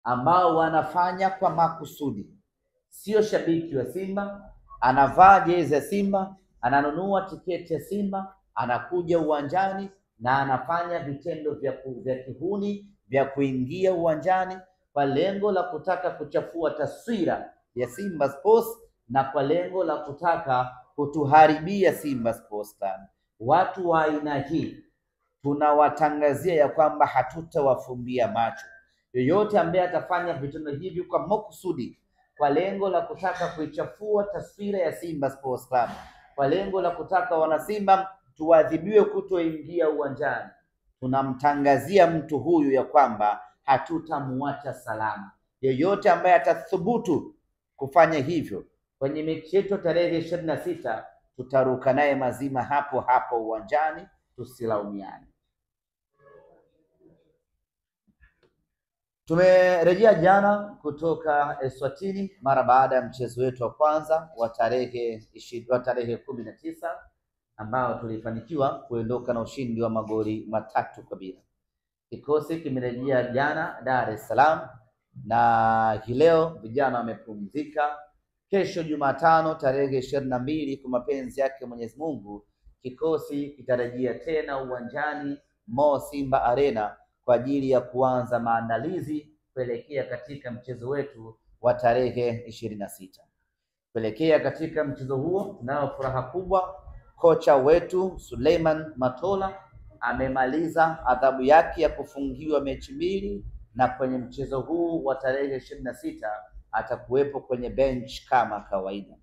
ambao wanafanya kwa makusudi. Sio shabiki wa Simba anavaa jezi ya Simba, ananunua tiketi ya Simba, anakuja uwanjani na anafanya vitendo vya kihuni vya kuingia uwanjani kwa lengo la kutaka kuchafua taswira ya Simba Sports na kwa lengo la kutaka kutuharibia Simba Sports Club. Watu wa aina hii tunawatangazia ya kwamba hatutawafumbia macho. Yoyote ambaye atafanya vitendo hivi kwa makusudi, kwa lengo la kutaka kuichafua taswira ya Simba Sports Club, kwa lengo la kutaka wanasimba tuadhibiwe kutoingia uwanjani, tunamtangazia mtu huyu ya kwamba hatutamwacha salama. Yeyote ambaye atathubutu kufanya hivyo kwenye mechi yetu tarehe 26, tutaruka naye mazima hapo hapo uwanjani, tusilaumiane. Tumerejea jana kutoka Eswatini mara baada ya mchezo wetu wa kwanza wa tarehe 19 ambao tulifanikiwa kuondoka na ushindi wa magoli 3-0. Kikosi kimerejea jana Dar es Salaam na hii leo vijana wamepumzika. Kesho Jumatano tarehe 22 kwa mapenzi yake Mwenyezi Mungu, kikosi kitarejea tena uwanjani Mo Simba Arena kwa ajili ya kuanza maandalizi kuelekea katika mchezo wetu wa tarehe 26. Kuelekea katika mchezo huo, tunayo furaha kubwa. Kocha wetu Suleiman Matola amemaliza adhabu yake ya kufungiwa mechi 2, na kwenye mchezo huu wa tarehe 26 atakuwepo kwenye bench kama kawaida.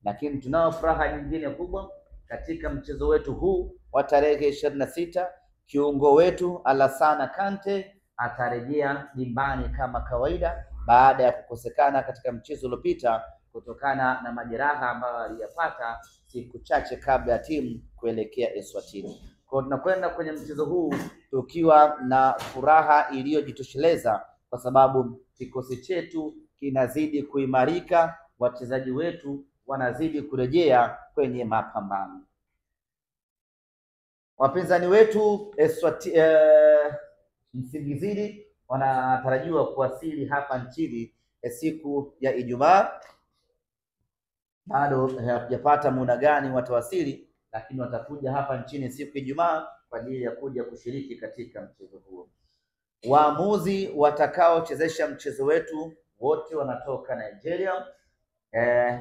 Lakini tunayo furaha nyingine kubwa katika mchezo wetu huu wa tarehe 26. Kiungo wetu Alassana Kante atarejea dimbani kama kawaida baada ya kukosekana katika mchezo uliopita kutokana na majeraha ambayo aliyapata siku chache kabla ya timu kuelekea Eswatini. Kwa tunakwenda kwenye mchezo huu tukiwa na furaha iliyojitosheleza kwa sababu kikosi chetu kinazidi kuimarika, wachezaji wetu wanazidi kurejea kwenye mapambano. Wapinzani wetu Msingizini wanatarajiwa kuwasili hapa nchini siku ya Ijumaa. Bado hawajapata muda gani watawasili, lakini watakuja hapa nchini siku ya Ijumaa kwa ajili ya kuja kushiriki katika mchezo huo. Waamuzi watakaochezesha mchezo wetu wote wanatoka Nigeria.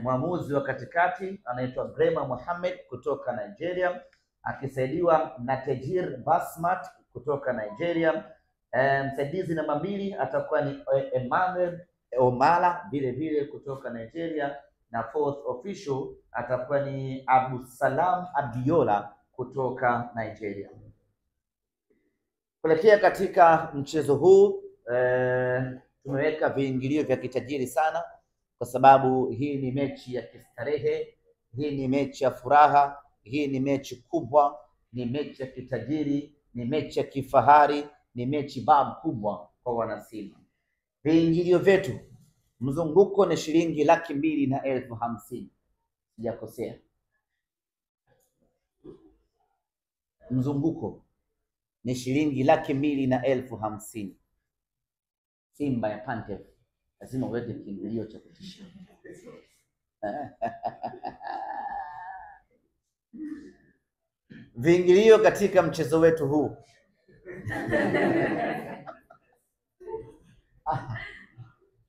Mwamuzi wa katikati anaitwa Grema Mohammed kutoka Nigeria, akisaidiwa na Tejir Basmat kutoka Nigeria. Msaidizi namba 2 atakuwa ni Emmanuel Omala vile vile kutoka Nigeria, na fourth official atakuwa ni Abdusalam Abiola kutoka Nigeria. Kuelekea katika mchezo huu tumeweka viingilio vya kitajiri sana, kwa sababu hii ni mechi ya kistarehe, hii ni mechi ya furaha, hii ni mechi kubwa, ni mechi ya kitajiri, ni mechi ya kifahari, ni mechi babu kubwa kwa wanasimba. Viingilio vyetu, mzunguko ni shilingi 250,000. Sijakosea? Mzunguko ni shilingi 250,000. Simba ya Pantef lazima uweke kiingilio cha kutisha. Viingilio katika mchezo wetu huu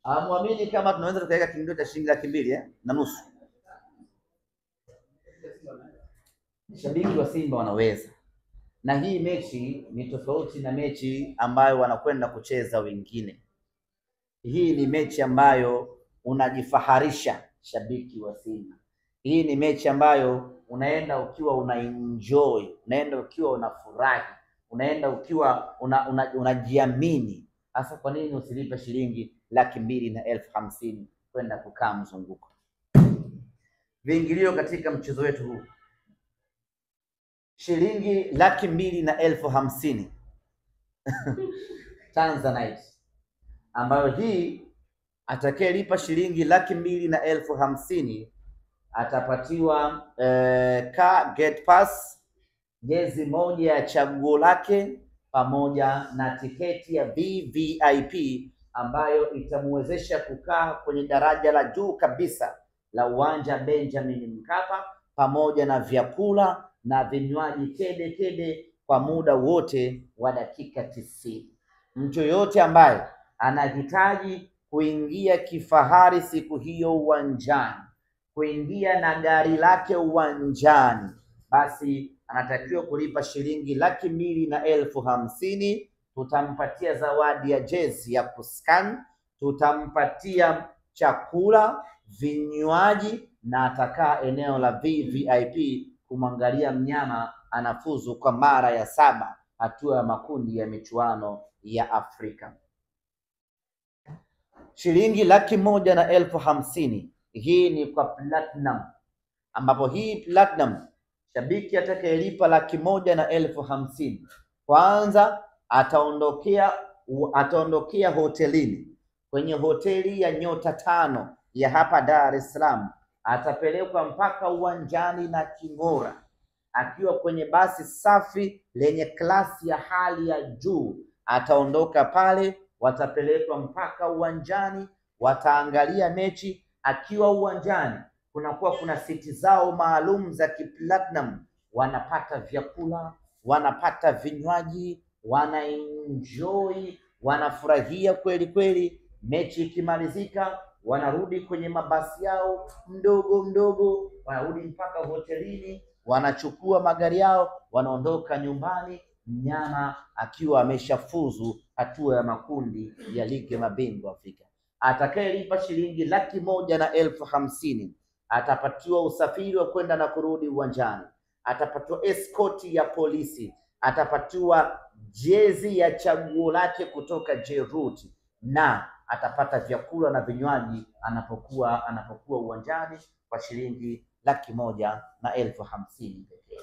amwamini kama tunaweza tukaweka kiingilio cha shilingi 250,000. Shabiki wa Simba wanaweza, na hii mechi ni tofauti na mechi ambayo wanakwenda kucheza wengine. Hii ni mechi ambayo unajifaharisha shabiki wa Simba. Hii ni mechi ambayo unaenda ukiwa unaenjoy, unaenda ukiwa unafurahi, unaenda ukiwa unajiamini. Hasa kwa nini usilipe shilingi 250,000 kwenda kukaa mzunguko? Viingilio katika mchezo wetu huu shilingi 250,000 Tanzanite, ambayo hii atakayelipa shilingi 250,000 atapatiwa gate pass, jezi moja ya chaguo lake, pamoja na tiketi ya VVIP ambayo itamwezesha kukaa kwenye daraja la juu kabisa la uwanja Benjamin Mkapa, pamoja na vyakula na vinywaji kede kede kwa muda wote wa dakika 90. Mtu yoyote ambaye anahitaji kuingia kifahari siku hiyo uwanjani, kuingia na gari lake uwanjani, basi anatakiwa kulipa shilingi 250,000. Tutampatia zawadi ya jezi ya kuscan, tutampatia chakula, vinywaji, na atakaa eneo la VVIP kumwangalia mnyama anafuzu kwa mara ya 7 hatua ya makundi ya michuano ya Afrika. Shilingi 150,000 hii ni kwa platinum, ambapo hii platinum shabiki atakayelipa 150,000 kwanza ataondokea hotelini, kwenye hoteli ya nyota 5 ya hapa Dar es Salaam, atapelekwa mpaka uwanjani na king'ora, akiwa kwenye basi safi lenye klasi ya hali ya juu. Ataondoka pale, watapelekwa mpaka uwanjani, wataangalia mechi. Akiwa uwanjani kunakuwa kuna siti zao maalum za kiplatinum, wanapata vyakula, wanapata vinywaji, wanaenjoy, wanafurahia kweli kweli. Mechi ikimalizika, wanarudi kwenye mabasi yao mdogo mdogo, wanarudi mpaka hotelini, wanachukua magari yao, wanaondoka nyumbani, mnyama akiwa ameshafuzu hatua ya makundi ya ligi ya mabingwa Afrika. Atakayelipa shilingi 150,000 atapatiwa usafiri wa kwenda na kurudi uwanjani, atapatiwa eskoti ya polisi, atapatiwa jezi ya chaguo lake kutoka Jeruti, na atapata vyakula na vinywaji anapokuwa uwanjani kwa shilingi 150,000 pekee.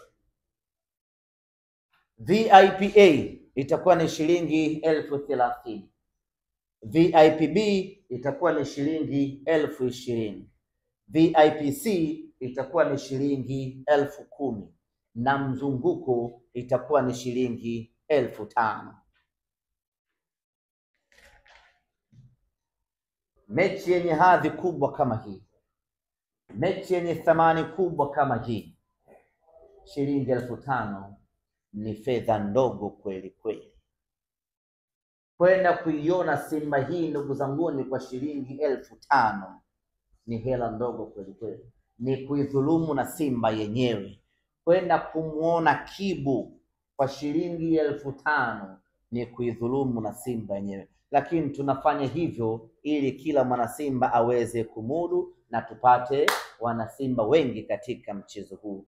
VIPA itakuwa ni shilingi 30,000. VIPB itakuwa ni shilingi 20,000. VIPC itakuwa ni shilingi 10,000 na mzunguko itakuwa ni shilingi 5,000. Mechi yenye hadhi kubwa kama hii, mechi yenye thamani kubwa kama hii, shilingi 5,000 ni fedha ndogo kweli kweli. Kwenda kuiona Simba hii ndugu zanguni kwa shilingi 5,000 ni hela ndogo kweli kweli, ni kuidhulumu na Simba yenyewe. Kwenda kumuona Kibu kwa shilingi 5,000 ni kuidhulumu na Simba yenyewe, lakini tunafanya hivyo ili kila mwana Simba aweze kumudu na tupate wana Simba wengi katika mchezo huu.